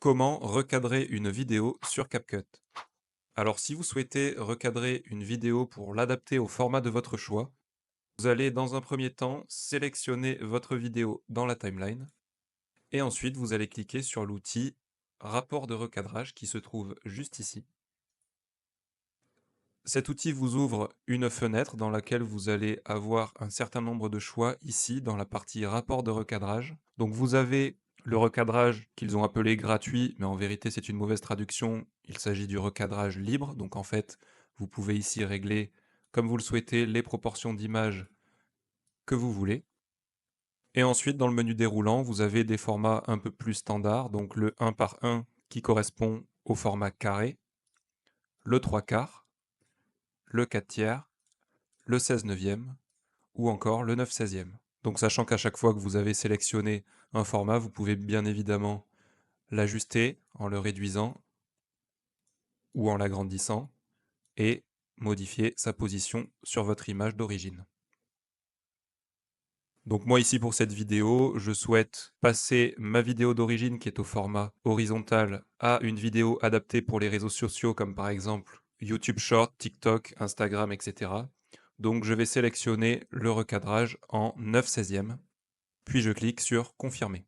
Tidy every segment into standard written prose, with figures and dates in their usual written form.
Comment recadrer une vidéo sur CapCut? Alors si vous souhaitez recadrer une vidéo pour l'adapter au format de votre choix, vous allez dans un premier temps sélectionner votre vidéo dans la timeline et ensuite vous allez cliquer sur l'outil rapport de recadrage qui se trouve juste ici. Cet outil vous ouvre une fenêtre dans laquelle vous allez avoir un certain nombre de choix ici dans la partie rapport de recadrage. Donc vous avez le recadrage qu'ils ont appelé gratuit, mais en vérité c'est une mauvaise traduction. Il s'agit du recadrage libre. Donc en fait, vous pouvez ici régler comme vous le souhaitez les proportions d'image que vous voulez. Et ensuite, dans le menu déroulant, vous avez des formats un peu plus standards. Donc le 1 par 1 qui correspond au format carré, le 3 quarts, le 4 tiers, le 16 neuvième ou encore le 9 16e. Donc sachant qu'à chaque fois que vous avez sélectionné un format, vous pouvez bien évidemment l'ajuster en le réduisant ou en l'agrandissant et modifier sa position sur votre image d'origine. Donc moi ici pour cette vidéo, je souhaite passer ma vidéo d'origine qui est au format horizontal à une vidéo adaptée pour les réseaux sociaux comme par exemple YouTube Short, TikTok, Instagram, etc. Donc je vais sélectionner le recadrage en 9 16e, puis je clique sur confirmer.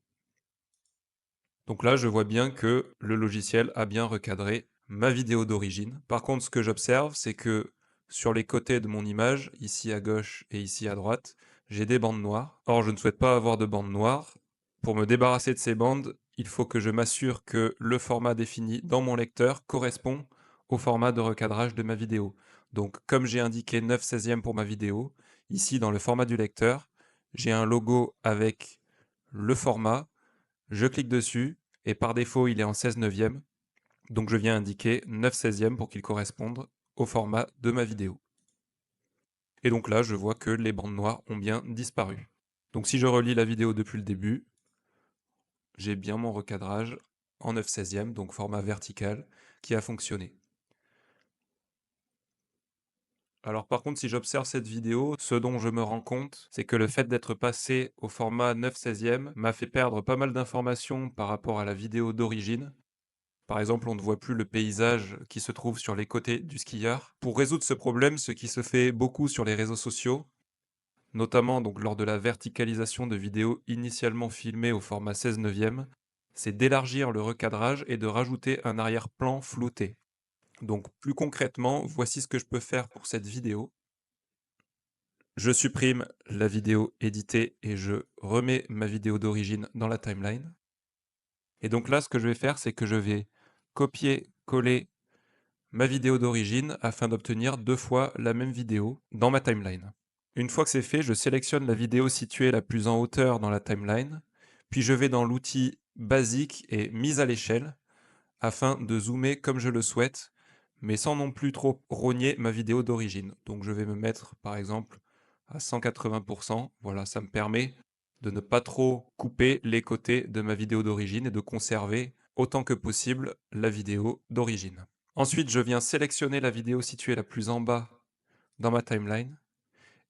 Donc là je vois bien que le logiciel a bien recadré ma vidéo d'origine. Par contre ce que j'observe c'est que sur les côtés de mon image, ici à gauche et ici à droite, j'ai des bandes noires. Or je ne souhaite pas avoir de bandes noires. Pour me débarrasser de ces bandes, il faut que je m'assure que le format défini dans mon lecteur correspond au format de recadrage de ma vidéo. Donc comme j'ai indiqué 9 16e pour ma vidéo, ici dans le format du lecteur, j'ai un logo avec le format, je clique dessus et par défaut il est en 16 neuvième, donc je viens indiquer 9 16e pour qu'il corresponde au format de ma vidéo. Et donc là je vois que les bandes noires ont bien disparu. Donc si je relis la vidéo depuis le début, j'ai bien mon recadrage en 9 16e, donc format vertical, qui a fonctionné. Alors par contre, si j'observe cette vidéo, ce dont je me rends compte, c'est que le fait d'être passé au format 9 16e m'a fait perdre pas mal d'informations par rapport à la vidéo d'origine. Par exemple, on ne voit plus le paysage qui se trouve sur les côtés du skieur. Pour résoudre ce problème, ce qui se fait beaucoup sur les réseaux sociaux, notamment donc lors de la verticalisation de vidéos initialement filmées au format 16 neuvième, c'est d'élargir le recadrage et de rajouter un arrière-plan flouté. Donc plus concrètement, voici ce que je peux faire pour cette vidéo. Je supprime la vidéo éditée et je remets ma vidéo d'origine dans la timeline. Et donc là, ce que je vais faire, c'est que je vais copier-coller ma vidéo d'origine afin d'obtenir 2 fois la même vidéo dans ma timeline. Une fois que c'est fait, je sélectionne la vidéo située la plus en hauteur dans la timeline, puis je vais dans l'outil basique et mise à l'échelle afin de zoomer comme je le souhaite, mais sans non plus trop rogner ma vidéo d'origine. Donc je vais me mettre par exemple à 180%, voilà, ça me permet de ne pas trop couper les côtés de ma vidéo d'origine et de conserver autant que possible la vidéo d'origine. Ensuite, je viens sélectionner la vidéo située la plus en bas dans ma timeline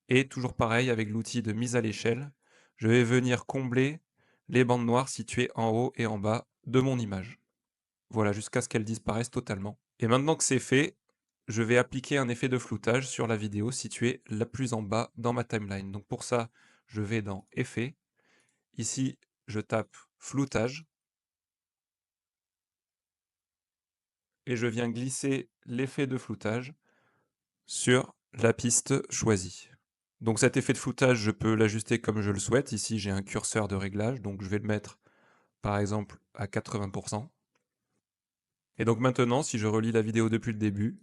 et toujours pareil avec l'outil de mise à l'échelle, je vais venir combler les bandes noires situées en haut et en bas de mon image. Voilà, jusqu'à ce qu'elles disparaissent totalement. Et maintenant que c'est fait, je vais appliquer un effet de floutage sur la vidéo située la plus en bas dans ma timeline. Donc pour ça, je vais dans Effets. Ici, je tape Floutage. Et je viens glisser l'effet de floutage sur la piste choisie. Donc cet effet de floutage, je peux l'ajuster comme je le souhaite. Ici, j'ai un curseur de réglage, donc je vais le mettre par exemple à 80%. Et donc maintenant, si je relis la vidéo depuis le début,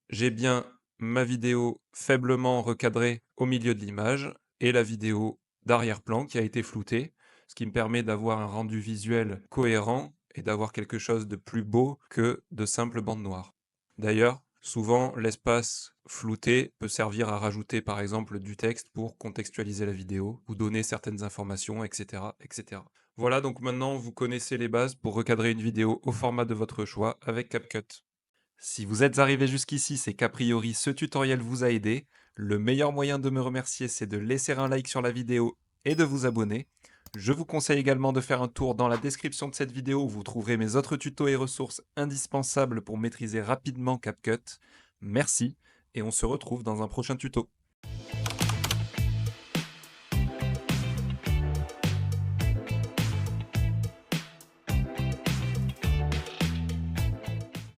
j'ai bien ma vidéo faiblement recadrée au milieu de l'image et la vidéo d'arrière-plan qui a été floutée, ce qui me permet d'avoir un rendu visuel cohérent et d'avoir quelque chose de plus beau que de simples bandes noires. D'ailleurs, souvent, l'espace flouté peut servir à rajouter par exemple du texte pour contextualiser la vidéo, ou donner certaines informations, etc., etc. Voilà, donc maintenant vous connaissez les bases pour recadrer une vidéo au format de votre choix avec CapCut. Si vous êtes arrivé jusqu'ici, c'est qu'a priori ce tutoriel vous a aidé. Le meilleur moyen de me remercier, c'est de laisser un like sur la vidéo et de vous abonner. Je vous conseille également de faire un tour dans la description de cette vidéo où vous trouverez mes autres tutos et ressources indispensables pour maîtriser rapidement CapCut. Merci et on se retrouve dans un prochain tuto.